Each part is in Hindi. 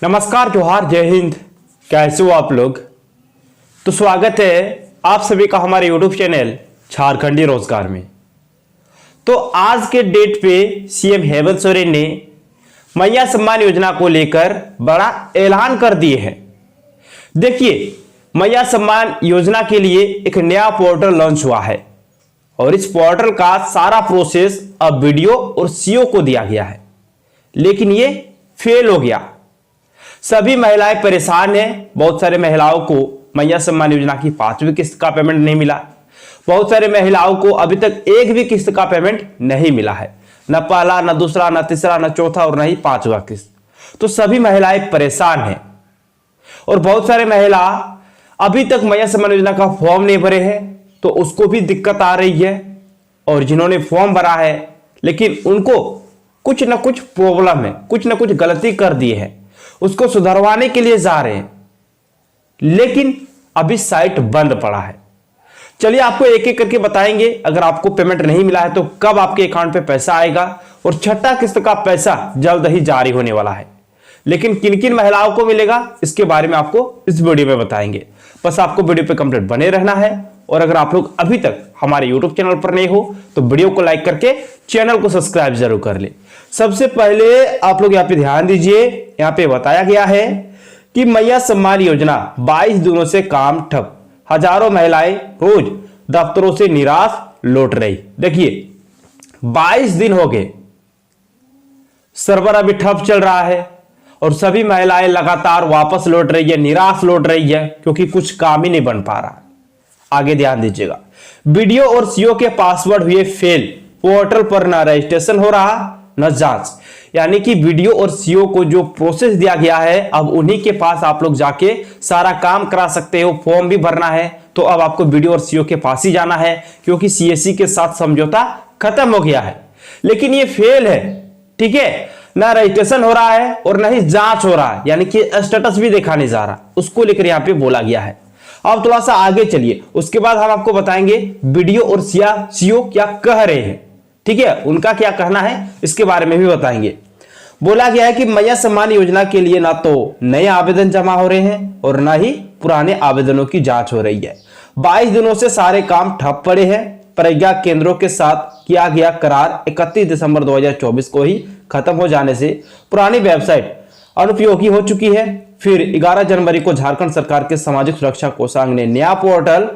नमस्कार, जोहार, जय हिंद। कैसे हो आप लोग? तो स्वागत है आप सभी का हमारे YouTube चैनल झारखंडी रोजगार में। तो आज के डेट पे सीएम हेमंत सोरेन ने मैया सम्मान योजना को लेकर बड़ा ऐलान कर दिए हैं। देखिए, मैया सम्मान योजना के लिए एक नया पोर्टल लॉन्च हुआ है और इस पोर्टल का सारा प्रोसेस अब वीडियो और सीओ को दिया गया है, लेकिन ये फेल हो गया। सभी महिलाएं परेशान हैं। बहुत सारे महिलाओं को मैया सम्मान योजना की 5वीं किस्त का पेमेंट नहीं मिला। बहुत सारे महिलाओं को अभी तक एक भी किस्त का पेमेंट नहीं मिला है, न पहला, न दूसरा, न तीसरा, न चौथा और न ही 5वां किस्त। तो सभी महिलाएं परेशान हैं और बहुत सारे महिला अभी तक मैया सम्मान योजना का फॉर्म नहीं भरे हैं, तो उसको भी दिक्कत आ रही है। और जिन्होंने फॉर्म भरा है लेकिन उनको कुछ ना कुछ प्रॉब्लम है, कुछ ना कुछ गलती कर दी है, उसको सुधरवाने के लिए जा रहे हैं, लेकिन अभी साइट बंद पड़ा है। चलिए आपको एक एक करके बताएंगे। अगर आपको पेमेंट नहीं मिला है तो कब आपके अकाउंट पे पैसा आएगा, और छठा किस्त का पैसा जल्द ही जारी होने वाला है। लेकिन किन किन महिलाओं को मिलेगा इसके बारे में आपको इस वीडियो में बताएंगे। बस आपको वीडियो पे कंप्लीट बने रहना है। और अगर आप लोग अभी तक हमारे यूट्यूब चैनल पर नहीं हो तो वीडियो को लाइक करके चैनल को सब्सक्राइब जरूर कर ले। सबसे पहले आप लोग यहाँ पे ध्यान दीजिए, यहाँ पे बताया गया है कि मैया सम्मान योजना 22 दिनों से काम ठप, हजारों महिलाएं रोज दफ्तरों से निराश लौट रही। देखिए, 22 दिन हो गए, सर्वर अभी ठप चल रहा है और सभी महिलाएं लगातार वापस लौट रही है, निराश लौट रही है, क्योंकि कुछ काम ही नहीं बन पा रहा। आगे ध्यान दीजिएगा, वीडियो और सीओ के पासवर्ड हुए फेल, पोर्टल पर न रजिस्ट्रेशन हो रहा न जांच। यानी कि वीडियो और सीओ को जो प्रोसेस दिया गया है, अब उन्हीं के पास आप लोग जाके सारा काम करा सकते हो। फॉर्म भी भरना है तो अब आपको वीडियो और सीओ के पास ही जाना है, क्योंकि सीएससी के साथ समझौता खत्म हो गया है। लेकिन ये फेल है, ठीक है, ना रजिस्ट्रेशन हो रहा है और ना ही जांच हो रहा है, यानी कि स्टेटस भी देखा नहीं जा रहा। उसको लेकर यहां पे बोला गया है। अब थोड़ा सा आगे चलिए, उसके बाद हम आपको बताएंगे वीडियो और सीओ क्या कह रहे हैं, ठीक है, उनका क्या कहना है इसके बारे में भी बताएंगे। बोला गया है कि मैया सम्मान योजना के लिए ना तो नए आवेदन जमा हो रहे हैं और ना ही पुराने आवेदनों की जांच हो रही है। 22 दिनों से सारे काम ठप पड़े हैं। प्रज्ञा केंद्रों के साथ किया गया करार 31 दिसंबर 2024 को ही खत्म हो जाने से पुरानी वेबसाइट अनुपयोगी हो चुकी है। फिर 11 जनवरी को झारखंड सरकार के सामाजिक सुरक्षा कोषांग ने नया पोर्टल,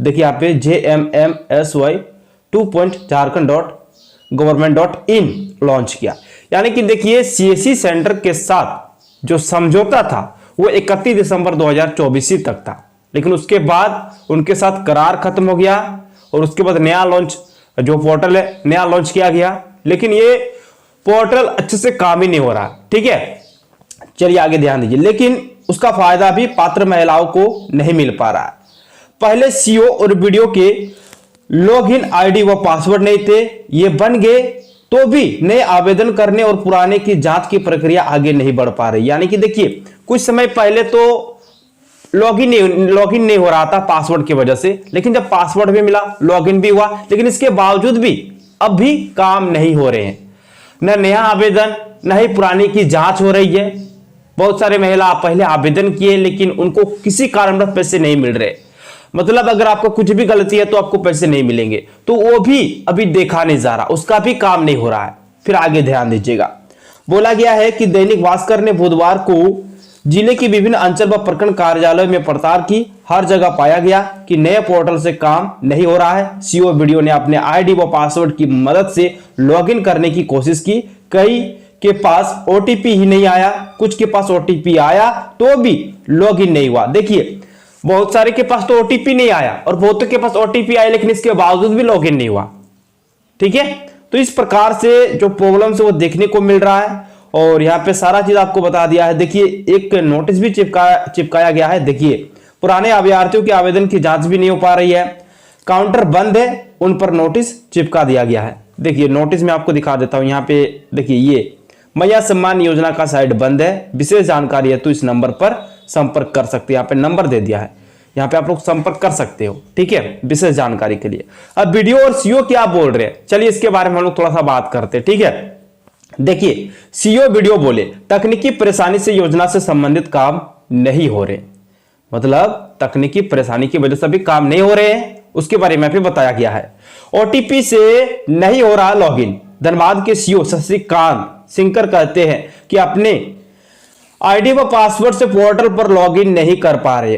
देखिए यहाँ पे jmmsy2.jharkhand.government.in लॉन्च किया। यानी कि देखिए, सीएससी सेंटर के साथ जो समझौता था वो 31 दिसंबर 2024 तक था, लेकिन उसके बाद उनके साथ करार खत्म हो गया और उसके बाद नया लॉन्च जो पोर्टल है नया लॉन्च किया गया, लेकिन ये पोर्टल अच्छे से काम ही नहीं हो रहा, ठीक है। चलिए आगे ध्यान दीजिए, लेकिन उसका फायदा भी पात्र महिलाओं को नहीं मिल पा रहा है। पहले सीओ और वीडियो के लॉगिन आईडी व पासवर्ड नहीं थे, ये बन गए तो भी नए आवेदन करने और पुराने की जांच की प्रक्रिया आगे नहीं बढ़ पा रही। यानी कि देखिए, कुछ समय पहले तो लॉगिन नहीं हो रहा था पासवर्ड की वजह से, लेकिन जब पासवर्ड भी मिला, लॉगिन भी हुआ, लेकिन इसके बावजूद भी अब भी काम नहीं हो रहे हैं। न नया आवेदन न ही पुरानी की जांच हो रही है। बहुत सारे महिला पहले आवेदन किए लेकिन उनको किसी कारणवश पैसे नहीं मिल रहे। मतलब अगर आपको कुछ भी गलती है तो आपको पैसे नहीं मिलेंगे, तो वो भी अभी देखा नहीं जा रहा, उसका भी काम नहीं हो रहा है। फिर आगे ध्यान दीजिएगा, बोला गया है कि दैनिक भास्कर ने बुधवार को जिले की विभिन्न अंचल व प्रखंड कार्यालय में पड़ताल की। हर जगह पाया गया कि नए पोर्टल से काम नहीं हो रहा है। सीओ वीडियो ने अपने आईडी व पासवर्ड की मदद से लॉगिन करने की कोशिश की। कई के पास ओटीपी ही नहीं आया, कुछ के पास ओटीपी आया तो भी लॉगिन नहीं हुआ। देखिए, बहुत सारे के पास तो ओटीपी नहीं आया और बहुतों के पास ओटीपी आया, लेकिन इसके बावजूद भी लॉगिन नहीं हुआ, ठीक है। तो इस प्रकार से जो प्रॉब्लम है वो देखने को मिल रहा है और यहाँ पे सारा चीज आपको बता दिया है। देखिए, एक नोटिस भी चिपकाया गया है। देखिए, पुराने अभ्यर्थियों के आवेदन की जांच भी नहीं हो पा रही है, काउंटर बंद है, उन पर नोटिस चिपका दिया गया है। देखिए, नोटिस में आपको दिखा देता हूं। यहाँ पे देखिए, ये मैया सम्मान योजना का साइट बंद है, विशेष जानकारी है तो इस नंबर पर संपर्क कर सकते हैं। यहाँ पे नंबर दे दिया है, यहाँ पे आप लोग संपर्क कर सकते हो, ठीक है, विशेष जानकारी के लिए। अब वीडियो और सीओ क्या बोल रहे हैं, चलिए इसके बारे में हम लोग थोड़ा सा बात करते हैं, ठीक है। देखिए सीईओ वीडियो बोले तकनीकी परेशानी से योजना से संबंधित काम नहीं हो रहे, मतलब तकनीकी परेशानी की वजह से भी काम नहीं हो रहे हैं, उसके बारे में भी बताया गया है। ओटीपी से नहीं हो रहा लॉगिन। धनबाद के सीईओ शशिकांत सिंकर कहते हैं कि अपने आईडी व पासवर्ड से पोर्टल पर लॉगिन नहीं कर पा रहे।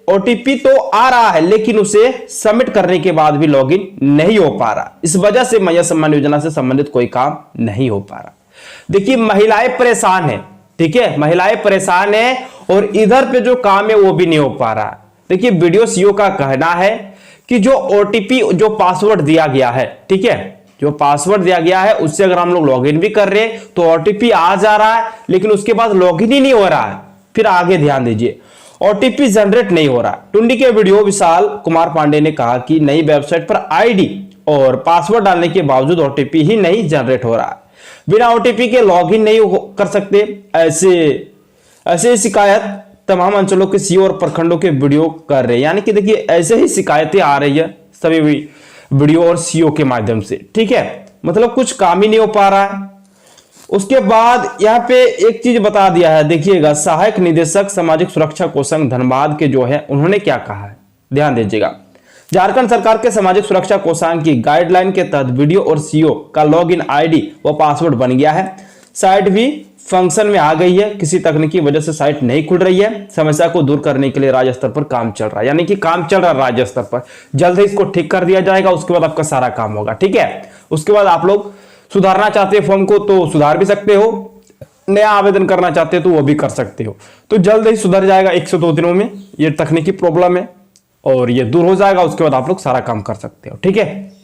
ओटीपी तो आ रहा है लेकिन उसे सबमिट करने के बाद भी लॉगिन नहीं हो पा रहा। इस वजह से मैया सम्मान योजना से संबंधित कोई काम नहीं हो पा रहा। देखिए महिलाएं परेशान है, ठीक है, महिलाएं परेशान है और इधर पे जो काम है वो भी नहीं हो पा रहा। देखिए वीडियो सीईओ का कहना है कि जो ओटीपी जो पासवर्ड दिया गया है, ठीक है, जो पासवर्ड दिया गया है उससे अगर हम लोग लॉगिन भी कर रहे हैं तो ओटीपी आ जा रहा है लेकिन उसके बाद लॉगिन ही नहीं हो रहा है। फिर आगे ध्यान दीजिए ओटीपी जनरेट नहीं हो रहा। टुंडी के वीडियो विशाल कुमार पांडे ने कहा कि नई वेबसाइट पर आईडी और पासवर्ड डालने के बावजूद ओटीपी ही नहीं जनरेट हो रहा, बिना ओटीपी के लॉगिन नहीं कर सकते। ऐसे शिकायत तमाम अंचलों के सीईओ और प्रखंडों के वीडियो कर रहे हैं। यानी कि देखिए ऐसे ही शिकायतें आ रही है सभी वीडियो और सीईओ के माध्यम से, ठीक है, मतलब कुछ काम ही नहीं हो पा रहा है। उसके बाद यहाँ पे एक चीज बता दिया है, देखिएगा सहायक निदेशक सामाजिक सुरक्षा कोषांग धनबाद के जो है उन्होंने क्या कहा है, ध्यान दीजिएगा। झारखंड सरकार के सामाजिक सुरक्षा कोषांग की गाइडलाइन के तहत वीडियो और सीईओ का लॉगिन आईडी व पासवर्ड बन गया है। साइट भी फंक्शन में आ गई है, किसी तकनीकी वजह से साइट नहीं खुल रही है। समस्या को दूर करने के लिए राज्य स्तर पर काम चल रहा है, यानी कि काम चल रहा है राज्य स्तर पर, जल्द ही इसको ठीक कर दिया जाएगा। उसके बाद आपका सारा काम होगा, ठीक है। उसके बाद आप लोग सुधारना चाहते हैं फॉर्म को तो सुधार भी सकते हो, नया आवेदन करना चाहते हो तो वो भी कर सकते हो। तो जल्द ही सुधर जाएगा 102 दिनों में, ये तकनीकी प्रॉब्लम है और ये दूर हो जाएगा। उसके बाद आप लोग सारा काम कर सकते हो, ठीक है।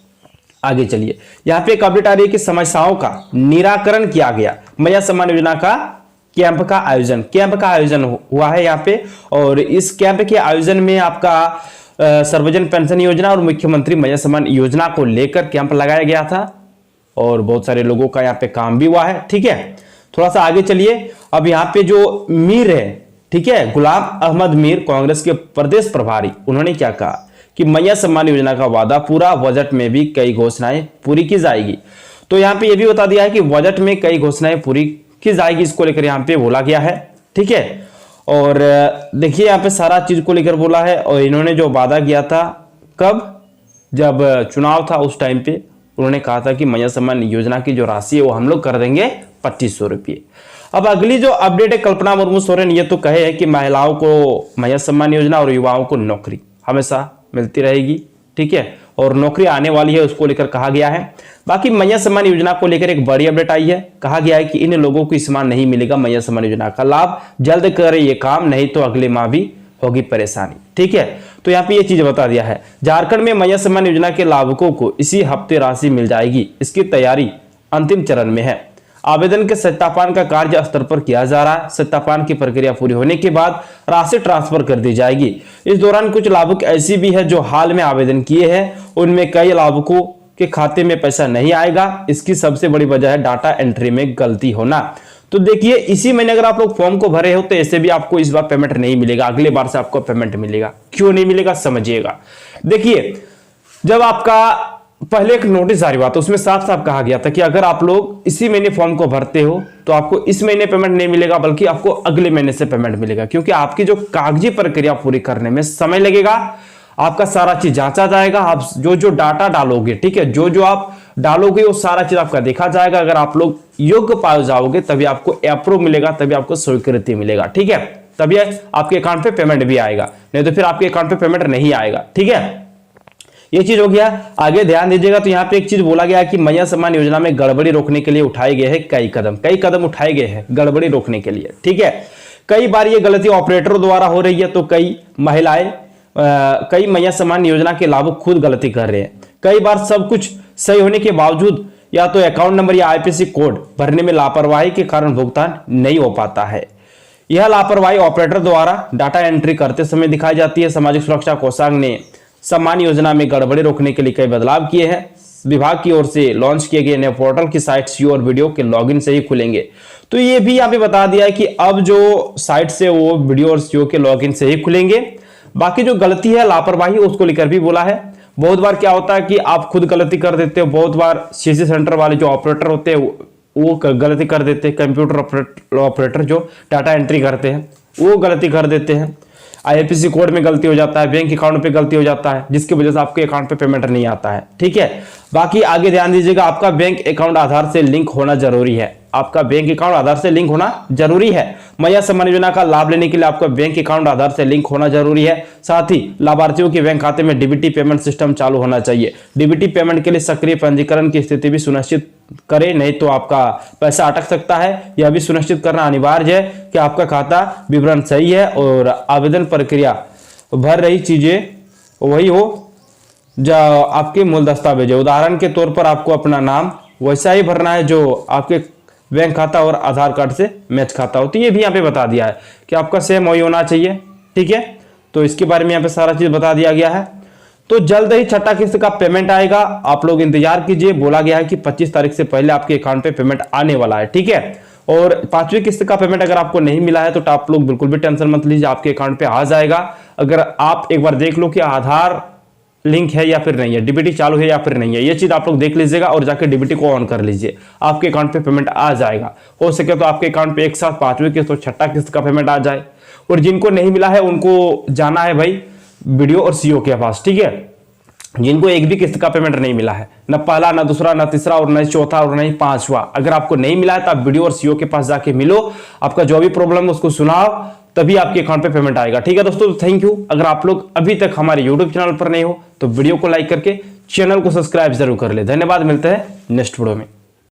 आगे चलिए, यहाँ पे एक अपडेट आ रही है कि समस्याओं का निराकरण किया गया। मैया सम्मान योजना का कैंप का आयोजन हुआ है यहाँ पे, और इस कैंप के आयोजन में आपका सर्वजन पेंशन योजना और मुख्यमंत्री मैया सम्मान योजना को लेकर कैंप लगाया गया था और बहुत सारे लोगों का यहाँ पे काम भी हुआ है, ठीक है। थोड़ा सा आगे चलिए, अब यहाँ पे जो मीर है, ठीक है, गुलाम अहमद मीर कांग्रेस के प्रदेश प्रभारी, उन्होंने क्या कहा कि मैया सम्मान योजना का वादा पूरा, बजट में भी कई घोषणाएं पूरी की जाएगी। तो यहाँ पे ये भी बता दिया है कि बजट में कई घोषणाएं पूरी की जाएगी, इसको लेकर यहाँ पे बोला गया है, ठीक है। और देखिए यहाँ पे सारा चीज को लेकर बोला है। और इन्होंने जो वादा किया था, कब, जब चुनाव था उस टाइम पे उन्होंने कहा था कि मैया सम्मान योजना की जो राशि है वो हम लोग कर देंगे 2500 रुपये। अब अगली जो अपडेट है, कल्पना मुर्मू सोरेन ये तो कहे है कि महिलाओं को मैया सम्मान योजना और युवाओं को नौकरी हमेशा मिलती रहेगी, ठीक है, और नौकरी आने वाली है, उसको लेकर कहा गया है। बाकी मैया सम्मान योजना को लेकर एक बड़ी अपडेट आई है, कहा गया है कि इन लोगों को इस माह नहीं मिलेगा मैया सम्मान योजना का लाभ, जल्द करें ये काम, नहीं तो अगले माह भी होगी परेशानी, ठीक है। तो यहाँ पे ये चीज बता दिया है, झारखंड में मैया सम्मान योजना के लाभुकों को इसी हफ्ते राशि मिल जाएगी, इसकी तैयारी अंतिम चरण में है। आवेदन के सत्यापन का कार्य स्तर पर किया जा रहा है। सत्यापन की प्रक्रिया पूरी होने के बाद राशि ट्रांसफर कर दी जाएगी। इस दौरान कुछ लाभुक ऐसी भी है जो हाल में आवेदन किए हैं, उनमें कई लाभुकों के खाते में पैसा नहीं आएगा। इसकी सबसे बड़ी वजह है डाटा एंट्री में गलती होना। तो देखिए इसी महीने अगर आप लोग फॉर्म को भरे हो तो ऐसे भी आपको इस बार पेमेंट नहीं मिलेगा, अगले बार से आपको पेमेंट मिलेगा। क्यों नहीं मिलेगा समझिएगा। देखिए जब आपका पहले एक नोटिस जारी हुआ तो उसमें साफ साफ कहा गया था कि अगर आप लोग इसी महीने फॉर्म को भरते हो तो आपको इस महीने पेमेंट नहीं मिलेगा, बल्कि आपको अगले महीने से पेमेंट मिलेगा, क्योंकि आपकी जो कागजी प्रक्रिया पूरी करने में समय लगेगा। आपका सारा चीज जांचा जाएगा, आप जो जो डाटा डालोगे, ठीक है, जो जो आप डालोगे वो सारा चीज आपका देखा जाएगा। अगर आप लोग योग्य पाए जाओगे तभी आपको अप्रूव मिलेगा, तभी आपको स्वीकृति मिलेगा, ठीक है, तभी आपके अकाउंट पे पेमेंट भी आएगा, नहीं तो फिर आपके अकाउंट पे पेमेंट नहीं आएगा, ठीक है। ये चीज हो गया। आगे ध्यान दीजिएगा तो यहाँ पे एक चीज बोला गया कि मैया सम्मान योजना में गड़बड़ी रोकने के लिए उठाए गए हैं कई कदम उठाए गए हैं गड़बड़ी रोकने के लिए, ठीक है। कई बार ये गलती ऑपरेटरों द्वारा हो रही है, तो कई महिलाएं कई मैया सम्मान योजना के लाभुक खुद गलती कर रहे हैं। कई बार सब कुछ सही होने के बावजूद या तो अकाउंट नंबर या आईपीसी कोड भरने में लापरवाही के कारण भुगतान नहीं हो पाता है। यह लापरवाही ऑपरेटर द्वारा डाटा एंट्री करते समय दिखाई जाती है। सामाजिक सुरक्षा कोषांग ने सम्मान योजना में गड़बड़ी रोकने के लिए कई बदलाव किए हैं। विभाग की ओर से लॉन्च किए गए नए पोर्टल की साइट सीईओ और वीडियो के लॉगिन से ही खुलेंगे। तो ये भी यहाँ पे बता दिया है कि अब जो साइट से वो वीडियो और सीईओ के लॉगिन से ही खुलेंगे। बाकी जो गलती है लापरवाही उसको लेकर भी बोला है। बहुत बार क्या होता है कि आप खुद गलती कर देते हो, बहुत बार सीसी सेंटर वाले जो ऑपरेटर होते हैं वो गलती कर देते हैं। कंप्यूटर ऑपरेटर जो डाटा एंट्री करते हैं वो गलती कर देते हैं। आईएफएससी कोड में गलती हो जाता है, बैंक अकाउंट पे गलती हो जाता है, जिसकी वजह से आपके अकाउंट पे पेमेंट नहीं आता है। ठीक है, बाकी आगे ध्यान दीजिएगा, आपका बैंक अकाउंट आधार से लिंक होना जरूरी है। आपका बैंक अकाउंट आधार से लिंक होना जरूरी है। मैया सम्मान योजना का लाभ लेने के लिए आपका बैंक अकाउंट आधार से लिंक होना जरूरी है। साथ ही लाभार्थियों के बैंक खाते में डीबीटी पेमेंट सिस्टम चालू होना चाहिए। डीबीटी पेमेंट के लिए सक्रिय पंजीकरण की स्थिति भी सुनिश्चित करें, नहीं तो आपका पैसा अटक सकता है। यह भी सुनिश्चित करना अनिवार्य है कि आपका खाता विवरण सही है और आवेदन प्रक्रिया भर रही चीजें वही हो जो आपके मूल दस्तावेज है। उदाहरण के तौर पर आपको अपना नाम वैसा ही भरना है जो आपके बैंक खाता और आधार कार्ड से मैच खाता हो। तो ये भी यहाँ पे बता दिया है कि आपका सेम वही होना चाहिए। ठीक है, तो इसके बारे में यहाँ पे सारा चीज बता दिया गया है। तो जल्द ही छठा किस्त का पेमेंट आएगा, आप लोग इंतजार कीजिए। बोला गया है कि 25 तारीख से पहले आपके अकाउंट पे पेमेंट आने वाला है। ठीक है, और 5वीं किस्त का पेमेंट अगर आपको नहीं मिला है तो आप लोग बिल्कुल भी टेंशन मत लीजिए, आपके अकाउंट पे आ जाएगा। अगर आप एक बार देख लो कि आधार लिंक है या फिर नहीं है, डीबीटी चालू है या फिर नहीं है, ये चीज आप लोग देख लीजिएगा और जाके डीबीटी को ऑन कर लीजिए, आपके अकाउंट पे पेमेंट आ जाएगा। हो सके तो आपके अकाउंट पे एक साथ 5वीं किस्त और छठा किस्त का पेमेंट आ जाए। और जिनको नहीं मिला है उनको जाना है भाई वीडियो और सीओ के पास। ठीक है, जिनको एक भी किस्त का पेमेंट नहीं मिला है, न पहला न दूसरा न तीसरा और न चौथा और न 5वां, अगर आपको नहीं मिला है तो आप वीडियो और सीओ के पास जाके मिलो, आपका जो भी प्रॉब्लम है उसको सुनाओ, तभी आपके अकाउंट पे पेमेंट आएगा। ठीक है दोस्तों, थैंक यू। अगर आप लोग अभी तक हमारे यूट्यूब चैनल पर नहीं हो तो वीडियो को लाइक करके चैनल को सब्सक्राइब जरूर कर ले। धन्यवाद, मिलते हैं नेक्स्ट वीडियो में।